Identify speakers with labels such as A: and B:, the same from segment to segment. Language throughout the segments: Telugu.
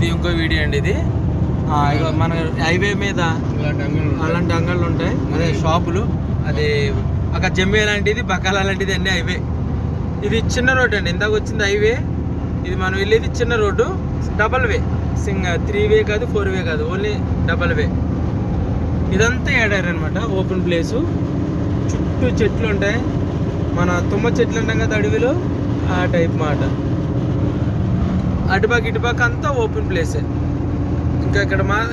A: ఇది ఇంకో వీడియో అండి ఇది. మన హైవే మీద అలాంటి అంగళ్ళు ఉంటాయి, అదే షాపులు. అది అక్కడ జమ్మే లాంటిది, బకాలా లాంటిది అన్నీ హైవే. ఇది చిన్న రోడ్డు అండి, ఇందాక వచ్చింది హైవే. ఇది మనం వెళ్ళేది చిన్న రోడ్డు, డబల్ వే, 3 వే కాదు, 4 వే కాదు, ఓన్లీ డబల్ వే. ఇదంతా ఏడారు అనమాట, ఓపెన్ ప్లేసు. చుట్టూ చెట్లు ఉంటాయి, మన తుమ్మ చెట్లు ఉంటాం కదా అడవిలో, ఆ టైప్ మాట. అటుపక్క ఇటుపక్క అంతా ఓపెన్ ప్లేసే. ఇంకా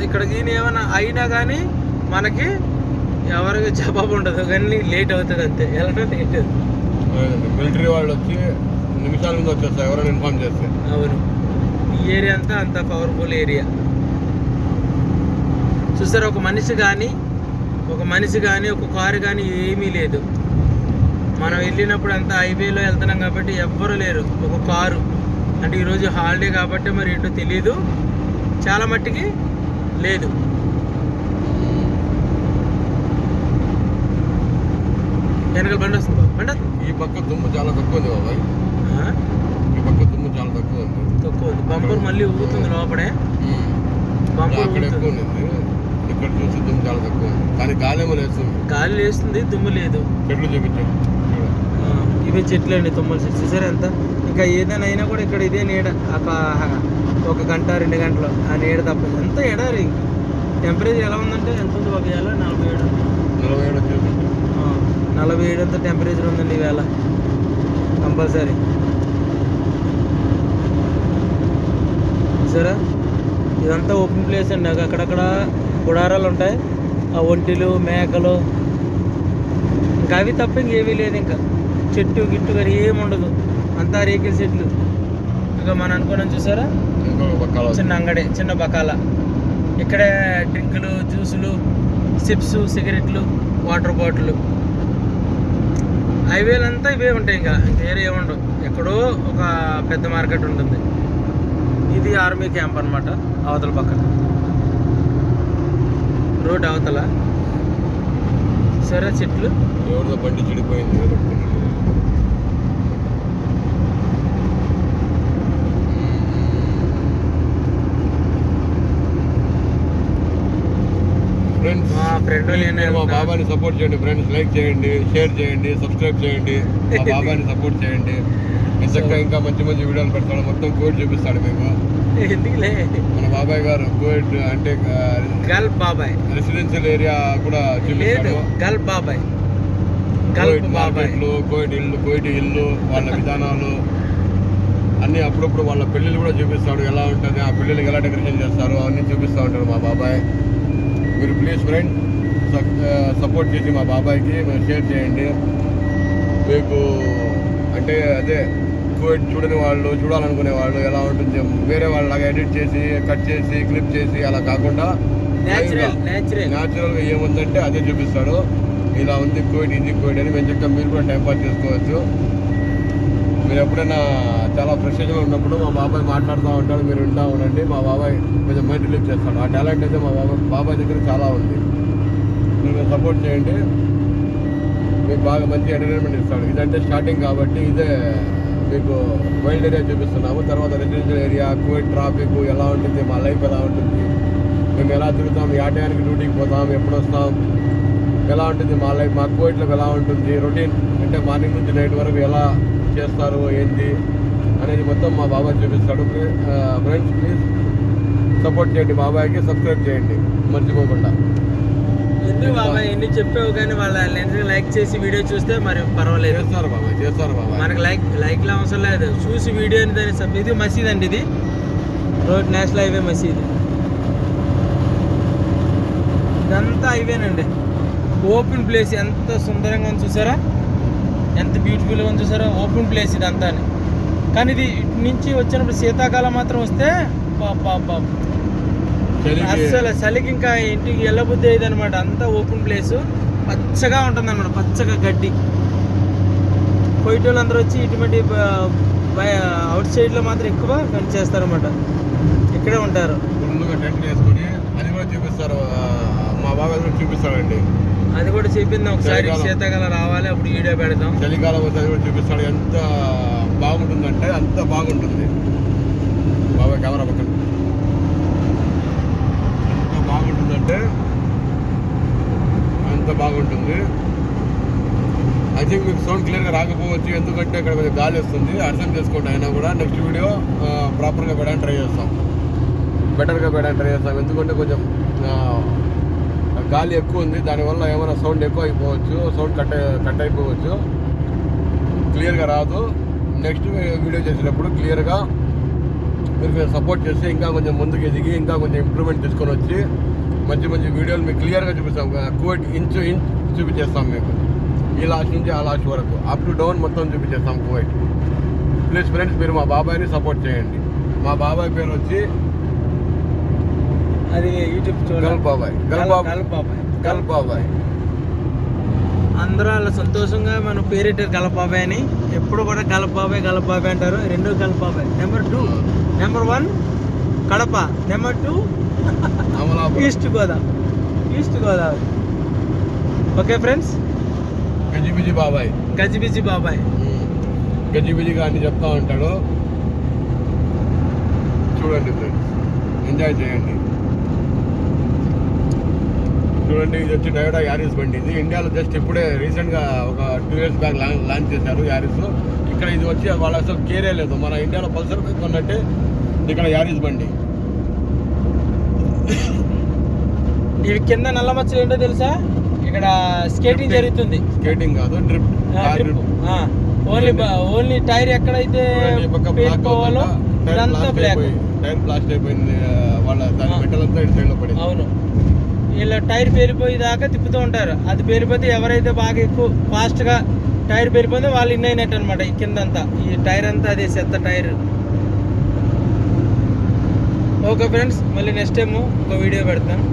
A: ఇక్కడ ఏమైనా అయినా కానీ మనకి ఎవరికి జవాబు ఉండదు, కానీ లేట్ అవుతుంది అంతే, వెళ్ళడం లేట్.
B: మిలిటరీ వాళ్ళు వచ్చి నిమిషాల ముందు వచ్చేస్తారు ఎవరైనా ఇన్ఫార్మ్ చేస్తే.
A: అవును, ఈ ఏరియా అంతా అంత పవర్ఫుల్ ఏరియా. చూసారు, ఒక మనిషి కానీ ఒక కారు కానీ ఏమీ లేదు. మనం వెళ్ళినప్పుడు అంతా హైవేలో వెళ్తున్నాం కాబట్టి ఎవ్వరూ లేరు. ఒక కారు అంటే ఈరోజు హాలిడే కాబట్టి మరి ఏంటో తెలీదు, చాలా మట్టికి లేదు. వెనకాల బండి వస్తుంది, బండి
B: ఈ పక్క దుమ్ము చాలా తక్కువ ఉంది బాబాయ్, ఈ పక్క దుమ్ము చాలా తక్కువ ఉంది.
A: బంపర్ మళ్ళీ ఊగుతుంది లోపడే,
B: అక్కడ ఎక్కువ ఉంది. ఇక్కడ చూసి దుమ్ము చాలా తక్కువ ఉంది, కానీ గాలి ఏమో లేస్తుంది.
A: గాలి లేస్తుంది, దుమ్ము లేదు.
B: చెట్లు చూపించాం,
A: ఇవే చెట్లు అండి, తుమ్మల చెట్లు. చూసారా ఎంత. ఇంకా ఏదైనా అయినా కూడా ఇక్కడ ఇదే నీడ, ఒక గంట 2 గంటలు ఆ నీడ తప్ప ఎంత ఎడారి. టెంపరేచర్ ఎలా ఉందంటే ఎంత ఉంది ఒక వేళ 47 అంత టెంపరేచర్ ఉందండి ఈవేళ కంపల్సరీ. సరే, ఇదంతా ఓపెన్ ప్లేస్ అండి. అక్కడక్కడ గుడారాలు ఉంటాయి, ఆ ఒంటిలు, మేకలు, ఇంకా అవి తప్ప ఇంకేమీ లేదు. ఇంకా చెట్టు గిట్టు కానీ ఏమి ఉండదు, అంతా రేకుల చెట్లు. ఇంకా మనం అనుకోవడం చూసారా, చిన్న అంగడి, చిన్న బకాల. ఇక్కడే డ్రింకులు, జ్యూసులు, చిప్స్, సిగరెట్లు, వాటర్ బాటిల్. హైవేలంతా ఇవే ఉంటాయి, ఇంకా వేరే ఏముండవు. ఎక్కడో ఒక పెద్ద మార్కెట్ ఉంటుంది. ఇది ఆర్మీ క్యాంప్ అనమాట, అవతల పక్కన రోడ్ అవతల. సరే, చెట్లు.
B: ఎవరిదో బండి చెడిపోయింది. ఫ్రెండ్స్,
A: మా ఫ్రెండ్
B: మా బాబాని సపోర్ట్ చేయండి ఫ్రెండ్స్. లైక్ చేయండి, షేర్ చేయండి, సబ్స్క్రైబ్ చేయండి. మా బాబాని సపోర్ట్ చేయండి. ఇంకా మంచి వీడియోలు పెడతాడు, మొత్తం కోవిడ్ చూపిస్తాడు మీకు.
A: ఎందుకులే,
B: మన బాబాయ్ గారు కోవిడ్ అంటే
A: గల్ బాబాయ్
B: రెసిడెన్షియల్ ఏరియా కూడా చూపిస్తాడు.
A: గల్ బాబాయ్,
B: కోవిడ్ ఇల్లు, వాళ్ళ విధానాలు అన్నీ అప్పుడప్పుడు వాళ్ళ పెళ్ళిళ్ళు కూడా చూపిస్తాడు, ఎలా ఉంటుంది, ఆ పెళ్ళిళ్ళకి ఎలా డెకరేషన్ చేస్తారు అవన్నీ చూపిస్తూ ఉంటాడు మా బాబాయ్. మీరు ప్లీజ్ ఫ్రెండ్ సపోర్ట్ చేసి మా బాబాయ్కి మీరు షేర్ చేయండి. మీకు అంటే అదే కోవిడ్ చూడని వాళ్ళు, చూడాలనుకునే వాళ్ళు ఎలా ఉంటుంది, వేరే వాళ్ళలాగా ఎడిట్ చేసి, కట్ చేసి, క్లిప్ చేసి అలా కాకుండా న్యాచురల్గా ఏముందంటే అదే చూపిస్తాడు. ఇలా ఉంది కోవిడ్, ఇది కోవిడ్ అని మేము చెప్తాం. మీరు కూడా టైంపాస్ చేసుకోవచ్చు. మీరు ఎప్పుడైనా చాలా ఫ్రస్ట్రేషన్లో ఉన్నప్పుడు మా బాబాయ్ మాట్లాడుతూ ఉంటాడు, మీరు వింటూ ఉండండి. మా బాబాయ్ కొంచెం మైండ్ రిలీఫ్ చేస్తాడు. ఆ టాలెంట్ అయితే మా బాబాయ్ దగ్గర చాలా ఉంది. మీరు సపోర్ట్ చేయండి, మీకు బాగా మంచి ఎంటర్టైన్మెంట్ ఇస్తాడు. ఇదంటే స్టార్టింగ్ కాబట్టి ఇదే మీకు వైల్డ్ ఏరియా చూపిస్తున్నాము. తర్వాత రెసిడెన్షియల్ ఏరియా, కోవిడ్ ట్రాఫిక్ ఎలా ఉంటుంది, మా లైఫ్ ఎలా ఉంటుంది, మేము ఎలా తిరుగుతాం, ఏ టైంకి డ్యూటీకి పోతాం, ఎప్పుడు వస్తాం, ఎలా ఉంటుంది మా లైఫ్, మా కోవిడ్లో ఎలా ఉంటుంది, రొటీన్ అంటే మార్నింగ్ నుంచి నైట్ వరకు ఎలా చేస్తారు ఏంటి అనేది మొత్తం మా బాబాయ్ చూపిస్తాడు. ఫ్రెండ్స్ ప్లీజ్ సపోర్ట్ చేయండి, బాబాయ్కి సబ్స్క్రైబ్ చేయండి మర్చిపోకుండా.
A: ఎందుకు బాబాయ్ ఎన్ని చెప్పావు, కానీ వాళ్ళ లైక్ చేసి వీడియో చూస్తే మరి పర్వాలేదు.
B: చేస్తారు బాబాయ్.
A: మనకు లైక్లో అవసరం లేదు, చూసి వీడియోని దాన్ని. ఇది మసీద్ అండి, ఇది రోడ్ నేషనల్ హైవే మసీద్. ఇదంతా హైవేనండి, ఓపెన్ ప్లేస్. ఎంత సుందరంగా ఉంది చూసారా, ఎంత బ్యూటిఫుల్గా ఉంది చూసారా, ఓపెన్ ప్లేస్ ఇదంతా. కానీ ఇది ఇటు నుంచి వచ్చినప్పుడు శీతాకాలం మాత్రం వస్తే అస్సలు చలికి ఇంకా ఇంటికి వెళ్ళబుద్ధి అయ్యేది అనమాట. అంతా ఓపెన్ ప్లేసు, పచ్చగా ఉంటుంది అనమాట, పచ్చగా గడ్డి. కొయ్యటోళ్ళు అందరూ వచ్చి ఇటువంటి అవుట్ సైడ్లో మాత్రం ఎక్కువ పని చేస్తారన్నమాట, ఇక్కడే ఉంటారు.
B: ముందుగా టెంట్ వేసుకొని అది కూడా చూపిస్తారు, మా బాబాయ్ కూడా చూపిస్తాడండి.
A: అది కూడా చెప్పింది ఒకసారి, శీతాకాలం రావాలి అప్పుడు వీడియో పెడతాం.
B: చలికాలం వచ్చి అది కూడా చూపిస్తాడు. ఎంత బాగుంటుందంటే అంత బాగుంటుంది. బాబాయ్ కెమెరా పక్కన క్లియర్గా రాకపోవచ్చు, ఎందుకంటే ఇక్కడ కొంచెం గాలి వస్తుంది, అర్థం చేసుకోండి. అయినా కూడా నెక్స్ట్ వీడియో ప్రాపర్గా పెట్టడానికి ట్రై చేస్తాం, బెటర్గా పెట్టడానికి ట్రై చేస్తాం. ఎందుకంటే కొంచెం గాలి ఎక్కువ ఉంది, దానివల్ల ఏమైనా సౌండ్ ఎక్కువ అయిపోవచ్చు, సౌండ్ కట్ అయిపోవచ్చు, క్లియర్గా రాదు. నెక్స్ట్ వీడియో చేసేటప్పుడు క్లియర్గా మీరు సపోర్ట్ చేస్తే ఇంకా కొంచెం ముందుకు ఎదిగి ఇంకా కొంచెం ఇంప్రూవ్మెంట్ తీసుకొని వచ్చి మంచి మంచి వీడియోలు మీకు క్లియర్గా చూపిస్తాం. కువైట్ ఇంచు చూపించేస్తాం మీకు, ఈ లాస్ట్ నుంచి ఆ లాస్ట్ వరకు అప్ టు డౌన్ మొత్తం చూపించేస్తాం కువైట్. ప్లీజ్ ఫ్రెండ్స్, మీరు మా బాబాయ్ని సపోర్ట్ చేయండి. మా బాబాయ్ పేరు వచ్చి
A: అది యూట్యూబ్
B: గల్ బాబాయ్.
A: అందరూ అలా సంతోషంగా మనం పేరెట్టారు గలబాబాయ్ అని. ఎప్పుడు కూడా గలబాబాయ్ అంటారు. రెండో గలబాబాయ్. Number 2, number 1 Kadapa, number 2 East Godavari. Okay friends,
B: గజిబిజి బాబాయ్ గజిబిజిగా అని చెప్తా ఉంటాడు. చూడండి ఫ్రెండ్స్, ఎంజాయ్ చేయండి. చూడండి, ఇది వచ్చి టయోటా యారిస్ బండి. ఇది ఇండియాలో జస్ట్ ఇప్పుడే రీసెంట్గా ఒక 2 years బ్యాక్ లాంచ్ చేశారు యారిస్. ఇక్కడ ఇది వచ్చి వాళ్ళు అసలు కేరే లేదు. మన ఇండియాలో పల్సర్ బైక్ ఉన్నట్టే ఇక్కడ యారిస్ బండి.
A: ఇవి కింద నల్ల మచ్చలు ఏంటో తెలుసా? ఇక్కడ స్కేటింగ్ జరుగుతుంది.
B: స్కేటింగ్ కాదు, డ్రిఫ్ట్.
A: ఓన్లీ టైర్ ఎక్కడైతే పేరుకోవాలో
B: టైర్ బ్లాస్ట్ అయిపోయింది. వాళ్ళ దాని మెటల్ అంతా ఇటు సైడ్లో పడింది.
A: అవును, వీళ్ళ టైర్ పేరిపోయేదాకా తిప్పుతూ ఉంటారు. అది పేరిపోతే ఎవరైతే బాగా ఎక్కువ ఫాస్ట్గా టైర్ పేరిపోతే వాళ్ళు ఇన్ అయినట్టు అనమాట. ఈ కిందంతా ఈ టైర్ అంతా అదే చెత్త టైర్. ఓకే ఫ్రెండ్స్, మళ్ళీ నెక్స్ట్ టైము ఒక వీడియో పెడతాను.